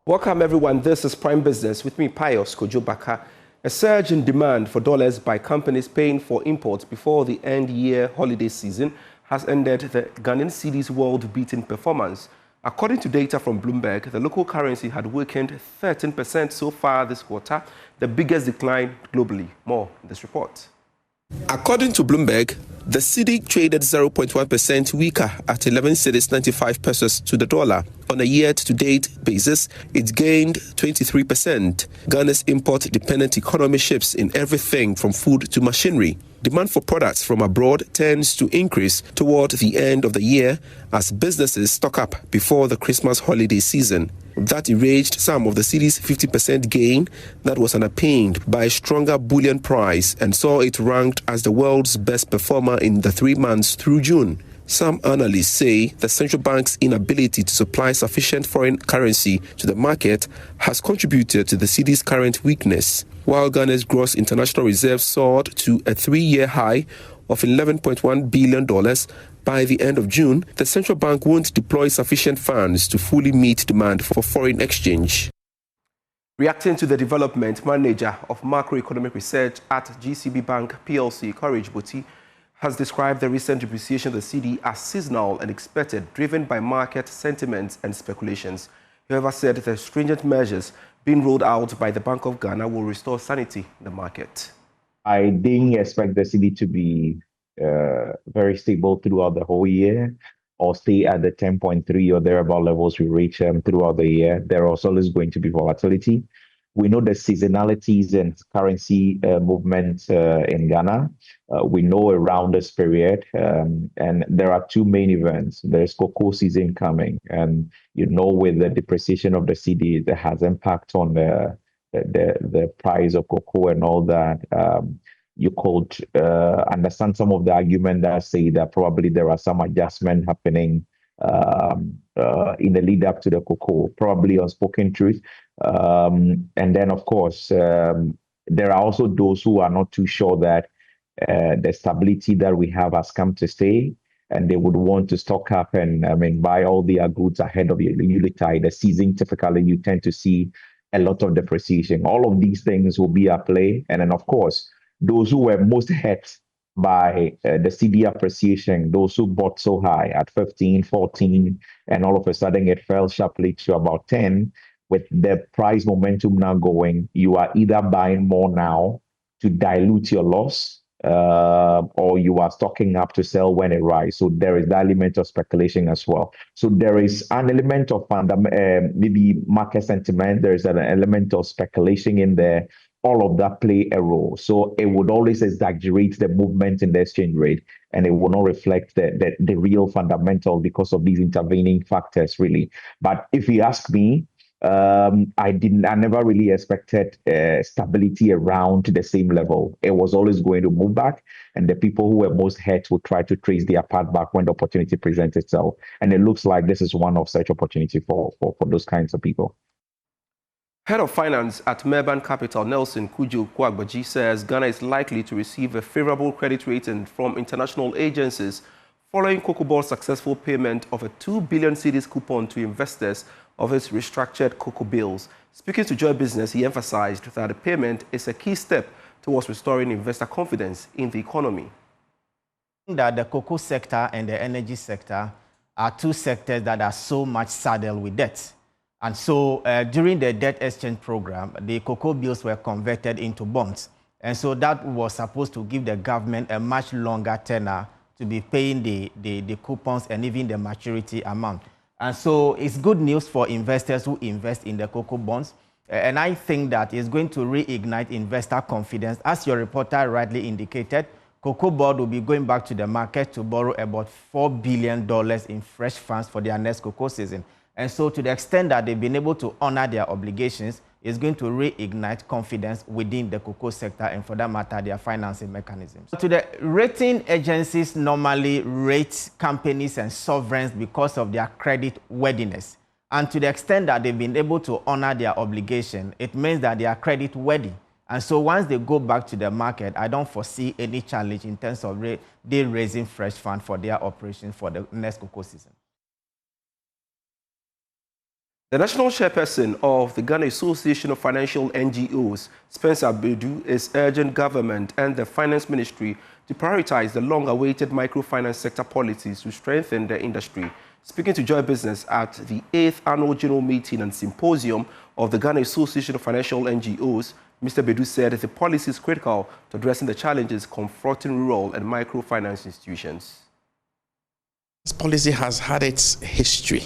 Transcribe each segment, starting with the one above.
Welcome everyone, this is Prime Business with me, Pius Kojobaka. A surge in demand for dollars by companies paying for imports before the end-year holiday season has ended the Ghanaian cedi's world-beating performance. According to data from Bloomberg, the local currency had weakened 13% so far this quarter, the biggest decline globally. More in this report. According to Bloomberg, the Cedi traded 0.1% weaker at 11 cedis 95 pesos to the dollar. On a year-to-date basis, it gained 23%. Ghana's import-dependent economy shifts in everything from food to machinery. Demand for products from abroad tends to increase toward the end of the year as businesses stock up before the Christmas holiday season. That erased some of the Cedi's 50% gain that was underpinned by a stronger bullion price and saw it ranked as the world's best performer in the 3 months through June. Some analysts say the central bank's inability to supply sufficient foreign currency to the market has contributed to the Cedi's current weakness. While Ghana's gross international reserves soared to a 3-year high of $11.1 billion by the end of June, the central bank won't deploy sufficient funds to fully meet demand for foreign exchange. Reacting to the development, manager of macroeconomic research at GCB Bank PLC, Courage Boti, has described the recent depreciation of the Cedi as seasonal and expected, driven by market sentiments and speculations. He however said the stringent measures being rolled out by the Bank of Ghana will restore sanity in the market. I didn't expect the Cedi to be very stable throughout the whole year or stay at the 10.3 or thereabout levels we reach throughout the year. There is always going to be volatility. We know the seasonalities and currency movements in Ghana. We know around this period, and there are two main events. There's cocoa season coming, and with the depreciation of the Cedi, that has impact on the price of cocoa and all that. You could understand some of the argument that say that probably there are some adjustment happening in the lead up to the cocoa, probably unspoken truth. And then, of course, there are also those who are not too sure that the stability that we have has come to stay, and they would want to stock up and buy all their goods ahead of the season. Typically, you tend to see a lot of depreciation. All of these things will be at play. And then, of course, those who were most hit by the Cedi appreciation, those who bought so high at 15, 14, and all of a sudden it fell sharply to about 10, with the price momentum now going, you are either buying more now to dilute your loss, or you are stocking up to sell when it rises. So there is that element of speculation as well. So there is an element of maybe market sentiment. There is an element of speculation in there. All of that play a role. So it would always exaggerate the movement in the exchange rate, and it will not reflect the real fundamental because of these intervening factors, really. But if you ask me, I never really expected stability around the same level. It was always going to move back, and the people who were most hurt would try to trace their path back when the opportunity presents itself. And it looks like this is one of such opportunity for those kinds of people. Head of Finance at Melbourne Capital, Nelson Kujo Kwagbaji, says Ghana is likely to receive a favorable credit rating from international agencies following Cocoa Board's successful payment of a 2 billion cedis coupon to investors of its restructured cocoa bills. Speaking to Joy Business, he emphasized that the payment is a key step towards restoring investor confidence in the economy. That the cocoa sector and the energy sector are two sectors that are so much saddled with debt. And so during the debt exchange program, the cocoa bills were converted into bonds. And so that was supposed to give the government a much longer tenor to be paying the coupons and even the maturity amount. And so it's good news for investors who invest in the cocoa bonds. And I think that it's going to reignite investor confidence. As your reporter rightly indicated, Cocoa Board will be going back to the market to borrow about $4 billion in fresh funds for their next cocoa season. And so to the extent that they've been able to honor their obligations, it's going to reignite confidence within the cocoa sector and, for that matter, their financing mechanisms. To the rating agencies normally rate companies and sovereigns because of their credit worthiness. And to the extent that they've been able to honor their obligation, it means that they are credit worthy. And so once they go back to the market, I don't foresee any challenge in terms of they raising fresh funds for their operations for the next cocoa season. The national chairperson of the Ghana Association of Financial NGOs, Spencer Bedu, is urging government and the finance ministry to prioritize the long-awaited microfinance sector policies to strengthen the industry. Speaking to Joy Business at the 8th Annual General Meeting and Symposium of the Ghana Association of Financial NGOs, Mr. Bedu said the policy is critical to addressing the challenges confronting rural and microfinance institutions. This policy has had its history.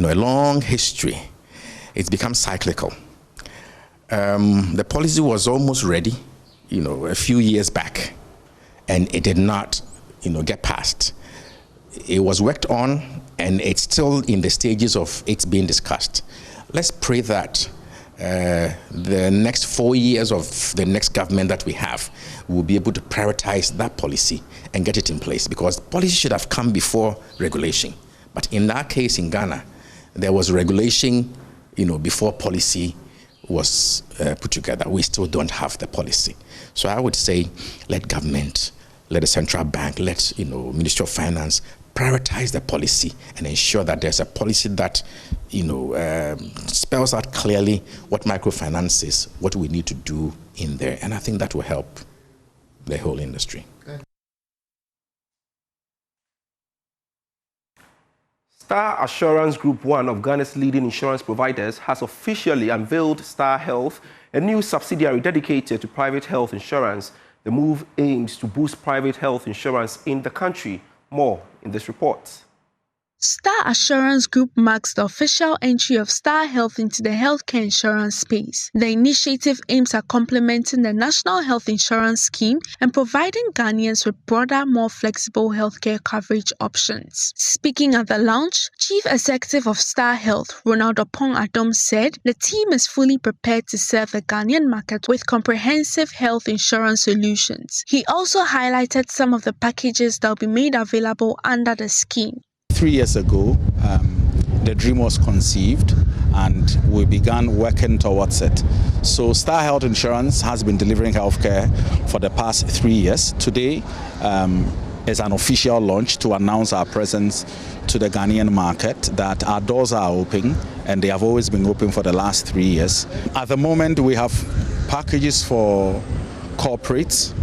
A long history. It's become cyclical. The policy was almost ready, a few years back, and it did not, get passed. It was worked on, and it's still in the stages of it being discussed. Let's pray that the next 4 years of the next government that we have will be able to prioritize that policy and get it in place, because policy should have come before regulation. But in our case in Ghana, there was regulation, before policy was put together. We still don't have the policy. So I would say, let government, let the central bank, let Ministry of Finance prioritize the policy and ensure that there's a policy that spells out clearly what microfinance is, what we need to do in there, and I think that will help the whole industry. Star Assurance Group, one of Ghana's leading insurance providers, has officially unveiled Star Health, a new subsidiary dedicated to private health insurance. The move aims to boost private health insurance in the country. More in this report. Star Assurance Group marks the official entry of Star Health into the healthcare insurance space. The initiative aims at complementing the National Health Insurance Scheme and providing Ghanaians with broader, more flexible healthcare coverage options. Speaking at the launch, Chief Executive of Star Health, Ronald Opong Adom, said the team is fully prepared to serve the Ghanaian market with comprehensive health insurance solutions. He also highlighted some of the packages that will be made available under the scheme. 3 years ago, the dream was conceived and we began working towards it. So Star Health Insurance has been delivering healthcare for the past 3 years. Today is an official launch to announce our presence to the Ghanaian market, that our doors are open and they have always been open for the last 3 years. At the moment, we have packages for corporates,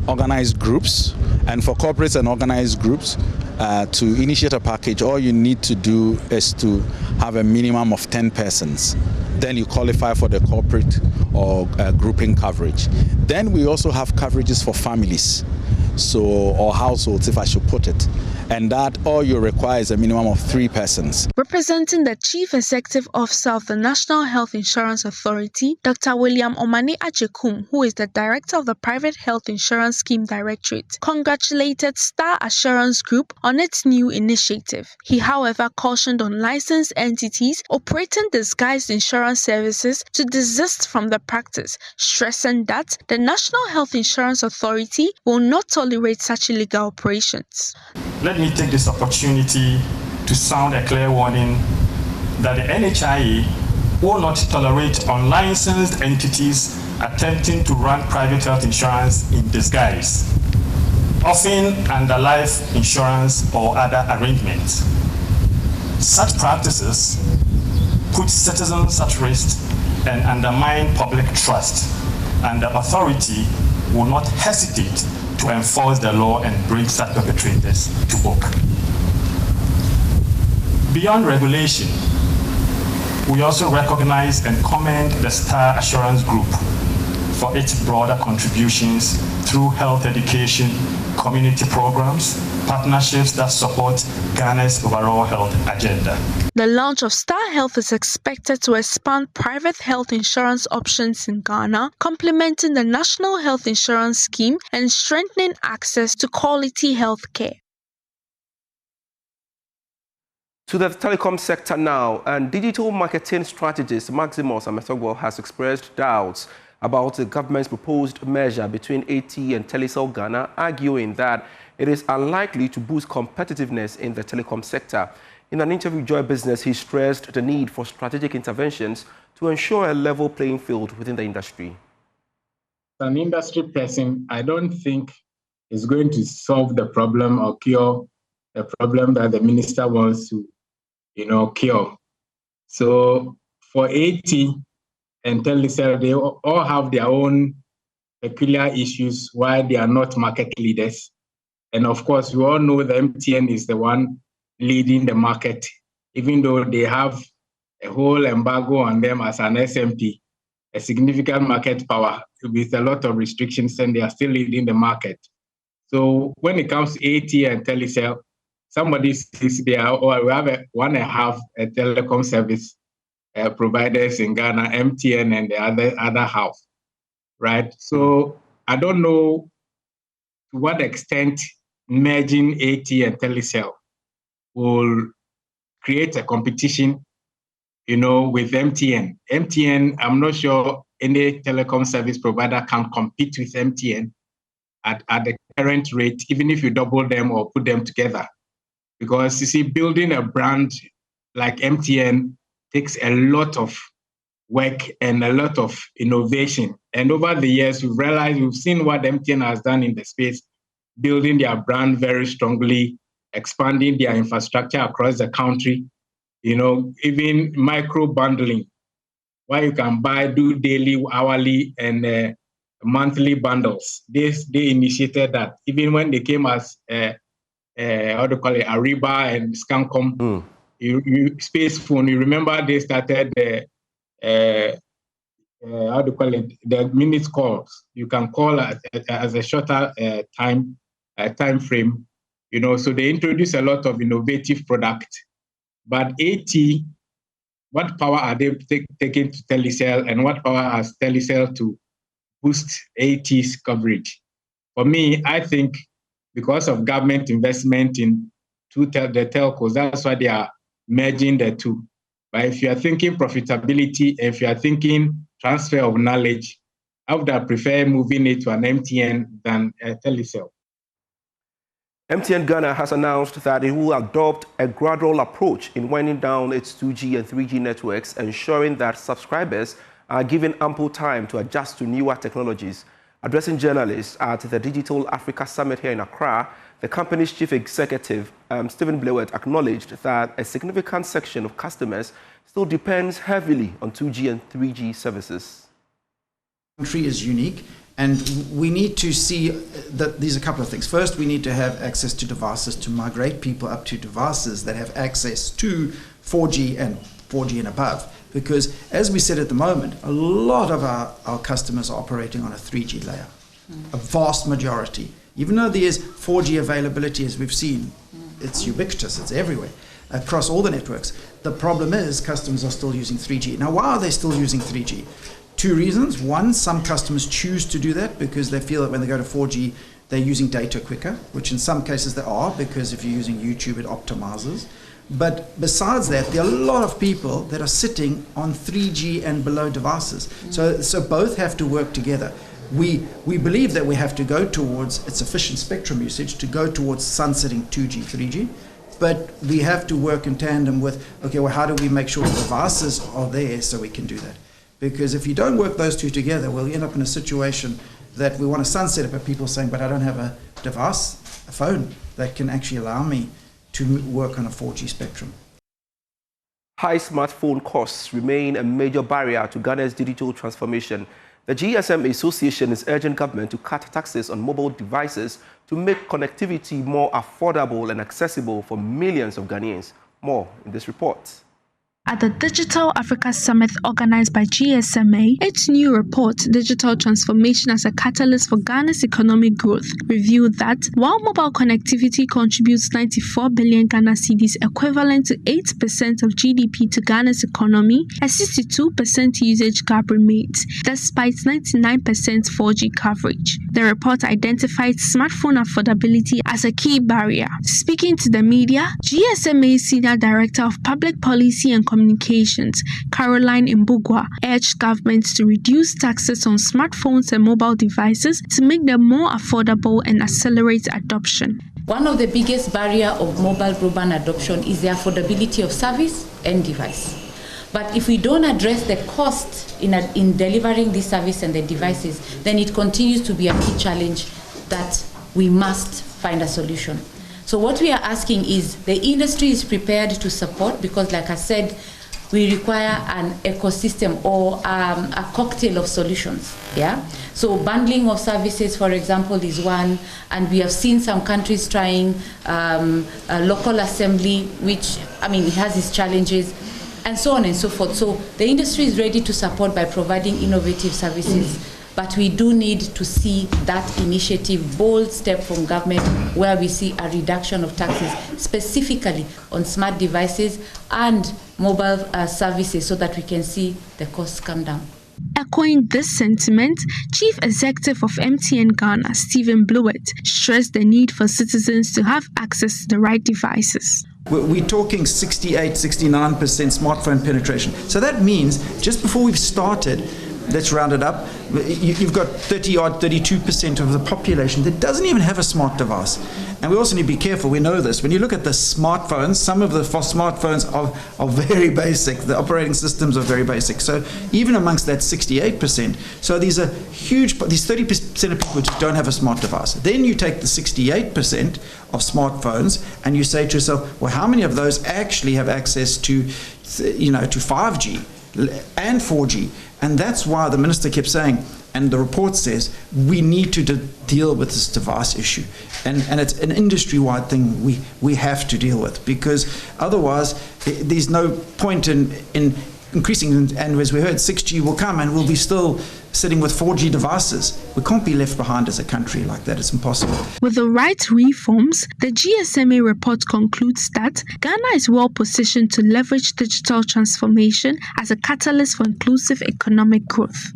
organized groups, and for corporates and organized groups, to initiate a package, all you need to do is to have a minimum of 10 persons. Then you qualify for the corporate or grouping coverage. Then we also have coverages for families, or households, if I should put it. And that all you require is a minimum of 3 persons. Representing the Chief Executive Officer of the National Health Insurance Authority, Dr. William Omane Ajekum, who is the Director of the Private Health Insurance Scheme Directorate, congratulated Star Assurance Group on its new initiative. He, however, cautioned on licensed entities operating disguised insurance services to desist from the practice, stressing that the National Health Insurance Authority will not tolerate such illegal operations. Let me take this opportunity to sound a clear warning that the NHIE will not tolerate unlicensed entities attempting to run private health insurance in disguise, often under life insurance or other arrangements. Such practices put citizens at risk and undermine public trust, and the authority will not hesitate to enforce the law and bring such perpetrators to book. Beyond regulation, we also recognize and commend the Star Assurance Group for its broader contributions through health education, community programs, partnerships that support Ghana's overall health agenda. The launch of Star Health is expected to expand private health insurance options in Ghana, complementing the National Health Insurance Scheme and strengthening access to quality health care. To the telecom sector now, and digital marketing strategist Maximus Ametogwo has expressed doubts about the government's proposed merger between AT and Telecel Ghana, arguing that it is unlikely to boost competitiveness in the telecom sector. In an interview with Joy Business, he stressed the need for strategic interventions to ensure a level playing field within the industry. As an industry person, I don't think it's going to solve the problem or cure the problem that the minister wants to, cure. So for AT and Telecel, they all have their own peculiar issues why they are not market leaders. And of course, we all know the MTN is the one leading the market, even though they have a whole embargo on them as an SMP, a significant market power with a lot of restrictions, and they are still leading the market. So when it comes to AT and Telecel, somebody says we have 1.5 telecom service providers in Ghana, MTN and the other half, right? So I don't know to what extent merging AT and Telecel will create a competition, with MTN. MTN, I'm not sure any telecom service provider can compete with MTN at the current rate, even if you double them or put them together. Because you see, building a brand like MTN takes a lot of work and a lot of innovation. And over the years, we've seen what MTN has done in the space, building their brand very strongly, expanding their infrastructure across the country, even micro bundling, where you can do daily, hourly, and monthly bundles. They initiated that. Even when they came as Ariba and Scancom, Space Phone, you remember they started the minute calls. You can call as a shorter time frame, so they introduced a lot of innovative products. But AT, what power are they taking to Telecel, and what power has Telecel to boost AT's coverage? For me, I think because of government investment in the telcos, that's why they are merging the two. But if you are thinking profitability, if you are thinking transfer of knowledge, I would have preferred moving it to an MTN than Telecel. MTN Ghana has announced that it will adopt a gradual approach in winding down its 2G and 3G networks, ensuring that subscribers are given ample time to adjust to newer technologies. Addressing journalists at the Digital Africa Summit here in Accra, the company's chief executive, Stephen Blewett, acknowledged that a significant section of customers still depends heavily on 2G and 3G services. The country is unique, and we need to see that there's a couple of things. First, we need to have access to devices to migrate people up to devices that have access to 4G and above. Because as we said at the moment, a lot of our customers are operating on a 3G layer, a vast majority. Even though there is 4G availability, as we've seen, it's ubiquitous, it's everywhere, across all the networks. The problem is customers are still using 3G. Now, why are they still using 3G? Two reasons. One, some customers choose to do that because they feel that when they go to 4G, they're using data quicker, which in some cases they are, because if you're using YouTube, it optimizes. But besides that, there are a lot of people that are sitting on 3G and below devices. So both have to work together. We believe that we have to go towards its efficient spectrum usage to go towards sunsetting 2G, 3G. But we have to work in tandem with, okay, well, how do we make sure the devices are there so we can do that? Because if you don't work those two together, we'll end up in a situation that we want to sunset it, but people are saying, but I don't have a device, a phone, that can actually allow me to work on a 4G spectrum. High smartphone costs remain a major barrier to Ghana's digital transformation. The GSM Association is urging government to cut taxes on mobile devices to make connectivity more affordable and accessible for millions of Ghanaians. More in this report. At the Digital Africa Summit organized by GSMA, its new report, Digital Transformation as a Catalyst for Ghana's Economic Growth, revealed that while mobile connectivity contributes 94 billion Ghana cedis, equivalent to 8% of GDP to Ghana's economy, a 62% usage gap remains, despite 99% 4G coverage. The report identified smartphone affordability as a key barrier. Speaking to the media, GSMA Senior Director of Public Policy and Communications, Caroline Mbugwa, urged governments to reduce taxes on smartphones and mobile devices to make them more affordable and accelerate adoption. One of the biggest barriers of mobile broadband adoption is the affordability of service and device. But if we don't address the cost in delivering this service and the devices, then it continues to be a key challenge that we must find a solution. So what we are asking is the industry is prepared to support, because like I said, we require an ecosystem or a cocktail of solutions. Yeah. So bundling of services, for example, is one, and we have seen some countries trying a local assembly, which it has its challenges, and so on and so forth. So the industry is ready to support by providing innovative services. But we do need to see that initiative, bold step from government, where we see a reduction of taxes, specifically on smart devices and mobile services, so that we can see the costs come down. Echoing this sentiment, Chief Executive of MTN Ghana, Stephen Blewett, stressed the need for citizens to have access to the right devices. We're talking 68, 69% smartphone penetration. So that means just before we've started, let's round it up, you've got 32% of the population that doesn't even have a smart device. And we also need to be careful, we know this. When you look at the smartphones, some of the smartphones are very basic. The operating systems are very basic. So even amongst that 68%, so these are huge, these 30% of people just don't have a smart device. Then you take the 68% of smartphones and you say to yourself, well, how many of those actually have access to 5G and 4G? And that's why the minister kept saying, and the report says, we need to deal with this device issue. And it's an industry-wide thing we have to deal with, because otherwise there's no point in increasing. And as we heard, 6G will come and we'll be still sitting with 4G devices. We can't be left behind as a country like that. It's impossible. With the right reforms, the GSMA report concludes that Ghana is well positioned to leverage digital transformation as a catalyst for inclusive economic growth.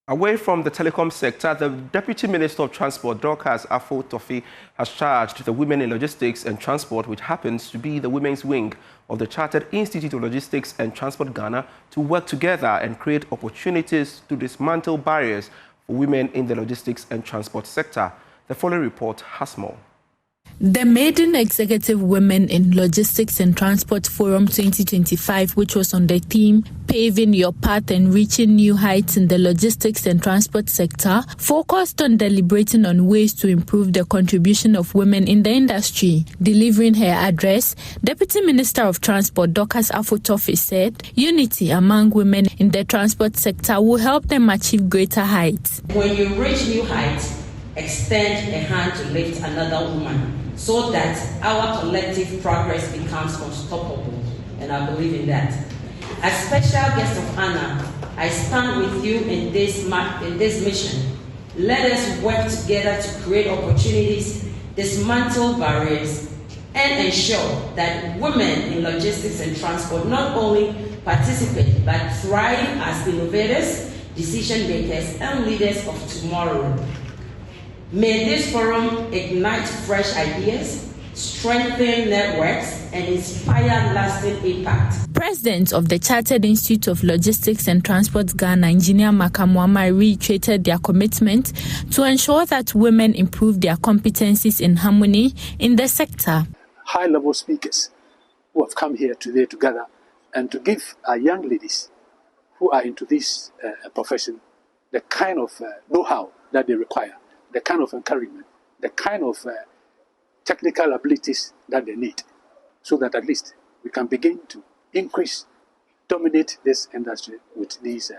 Away from the telecom sector, the Deputy Minister of Transport, Dorcas Afo-Toffee, has charged the Women in Logistics and Transport, which happens to be the women's wing of the Chartered Institute of Logistics and Transport Ghana, to work together and create opportunities to dismantle barriers for women in the logistics and transport sector. The following report has more. The Maiden Executive Women in Logistics and Transport Forum 2025, which was on the theme Paving Your Path and Reaching New Heights in the Logistics and Transport Sector, focused on deliberating on ways to improve the contribution of women in the industry. Delivering her address, Deputy Minister of Transport Dorcas Afo-Toffee said unity among women in the transport sector will help them achieve greater heights. When you reach new heights, extend a hand to lift another woman, so that our collective progress becomes unstoppable, and I believe in that. As special guest of honor, I stand with you in this mission. Let us work together to create opportunities, dismantle barriers, and ensure that women in logistics and transport not only participate but thrive as innovators, decision makers, and leaders of tomorrow. May this forum ignite fresh ideas, strengthen networks, and inspire lasting impact. President of the Chartered Institute of Logistics and Transport Ghana, Engineer Makamwama, reiterated their commitment to ensure that women improve their competencies in harmony in the sector. High-level speakers who have come here today together and to give our young ladies who are into this profession the kind of know-how that they require, the kind of encouragement, the kind of technical abilities that they need, so that at least we can begin to dominate this industry with this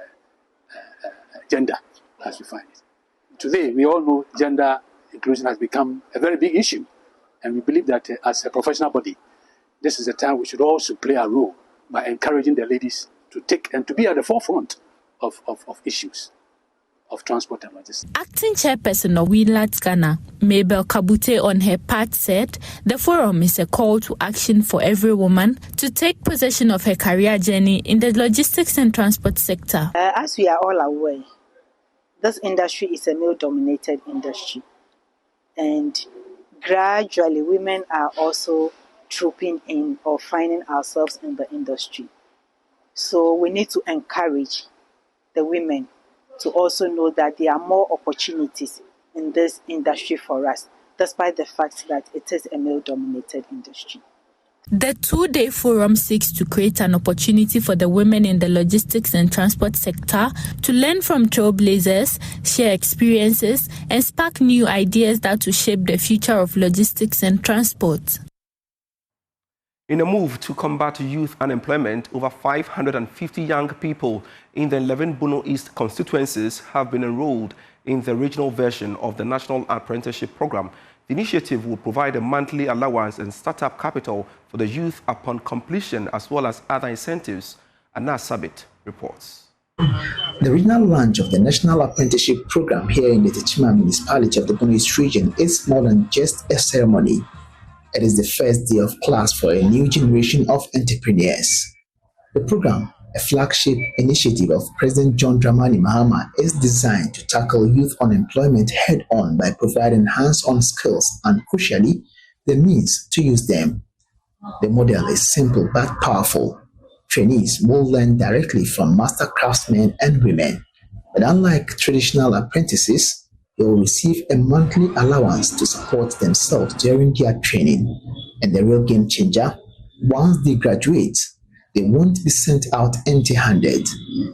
gender as we find it. Today, we all know gender inclusion has become a very big issue, and we believe that as a professional body, this is a time we should also play a role by encouraging the ladies to take and to be at the forefront of issues of transport and logistics. Acting chairperson of WeLat Ghana, Mabel Kabute, on her part said the forum is a call to action for every woman to take possession of her career journey in the logistics and transport sector. As we are all aware, this industry is a male-dominated industry, and gradually women are also trooping in or finding ourselves in the industry. So we need to encourage the women to also know that there are more opportunities in this industry for us, despite the fact that it is a male-dominated industry. The two-day forum seeks to create an opportunity for the women in the logistics and transport sector to learn from trailblazers, share experiences, and spark new ideas that will shape the future of logistics and transport. In a move to combat youth unemployment, over 550 young people in the 11 Bono East constituencies have been enrolled in the regional version of the National Apprenticeship Program. The initiative will provide a monthly allowance and startup capital for the youth upon completion, as well as other incentives. Anna Sabit reports. The regional launch of the National Apprenticeship Program here in the Telecom municipality of the Bono East region is more than just a ceremony. It is the first day of class for a new generation of entrepreneurs. The program, a flagship initiative of President John Dramani Mahama, is designed to tackle youth unemployment head-on by providing hands-on skills and, crucially, the means to use them. The model is simple but powerful. Trainees will learn directly from master craftsmen and women. But unlike traditional apprentices, they will receive a monthly allowance to support themselves during their training. And the real game changer, once they graduate, they won't be sent out empty-handed.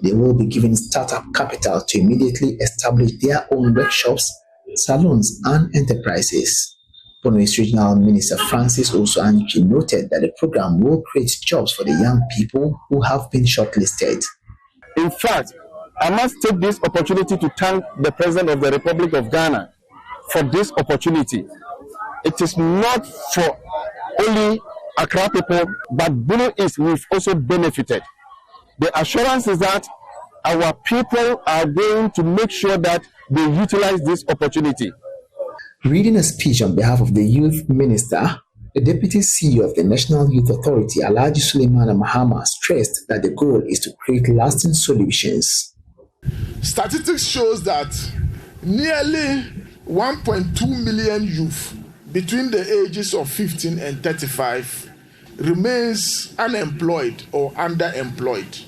They will be given startup capital to immediately establish their own workshops, salons, and enterprises. Bono East Regional Minister Francis Osuanchi noted that the program will create jobs for the young people who have been shortlisted. In fact, I must take this opportunity to thank the President of the Republic of Ghana for this opportunity. It is not for only Accra people, but Bono East, we've also benefited. The assurance is that our people are going to make sure that they utilize this opportunity. Reading a speech on behalf of the Youth Minister, the Deputy CEO of the National Youth Authority, Alhaji Suleiman Mahama, stressed that the goal is to create lasting solutions. Statistics shows that nearly 1.2 million youth between the ages of 15 and 35 remains unemployed or underemployed,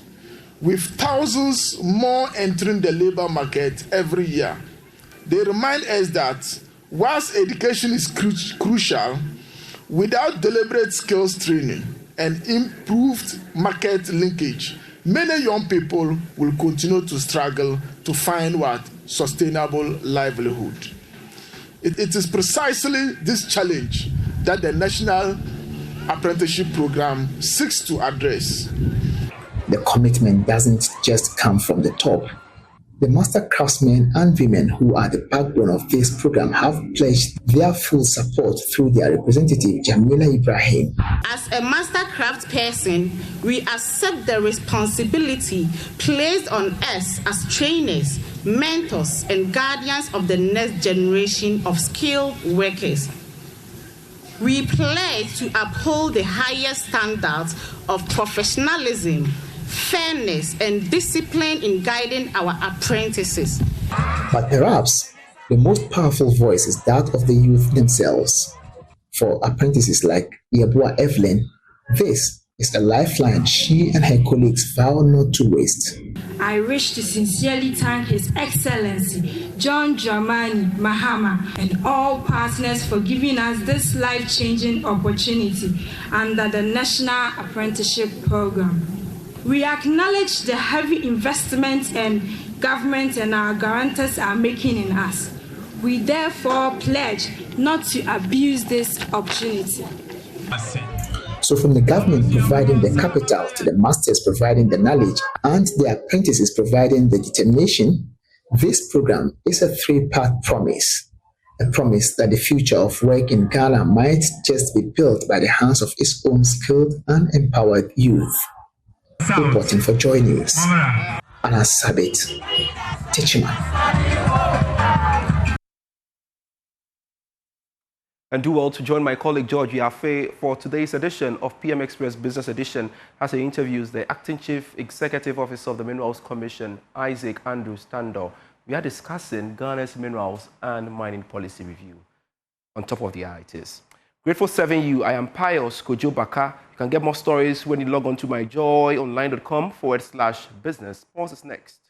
with thousands more entering the labor market every year. They remind us that whilst education is crucial, without deliberate skills training and improved market linkage, many young people will continue to struggle to find sustainable livelihood. It is precisely this challenge that the National Apprenticeship Program seeks to address. The commitment doesn't just come from the top. The master craftsmen and women who are the backbone of this program have pledged their full support through their representative, Jamila Ibrahim. As a master craft person, we accept the responsibility placed on us as trainers, mentors, and guardians of the next generation of skilled workers. We pledge to uphold the highest standards of professionalism, fairness, and discipline in guiding our apprentices. But perhaps the most powerful voice is that of the youth themselves. For apprentices like Yabua Evelyn, this is a lifeline she and her colleagues vow not to waste. I wish to sincerely thank His Excellency John Dramani Mahama and all partners for giving us this life-changing opportunity under the National Apprenticeship Program. We acknowledge the heavy investment and government and our guarantors are making in us. We therefore pledge not to abuse this opportunity. So from the government providing the capital to the masters providing the knowledge and the apprentices providing the determination, this program is a three-part promise. A promise that the future of work in Ghana might just be built by the hands of its own skilled and empowered youth. Reporting for Joy News, Anna Sabit, Telecom. And do well to join my colleague George Yafe for today's edition of PM Express Business Edition as he interviews the Acting Chief Executive Officer of the Minerals Commission, Isaac Andrew Stando. We are discussing Ghana's minerals and mining policy review. On top of the hour it is. Grateful serving you. I am Pius Kojo Baka. You can get more stories when you log on to myjoyonline.com/business. Pause is next.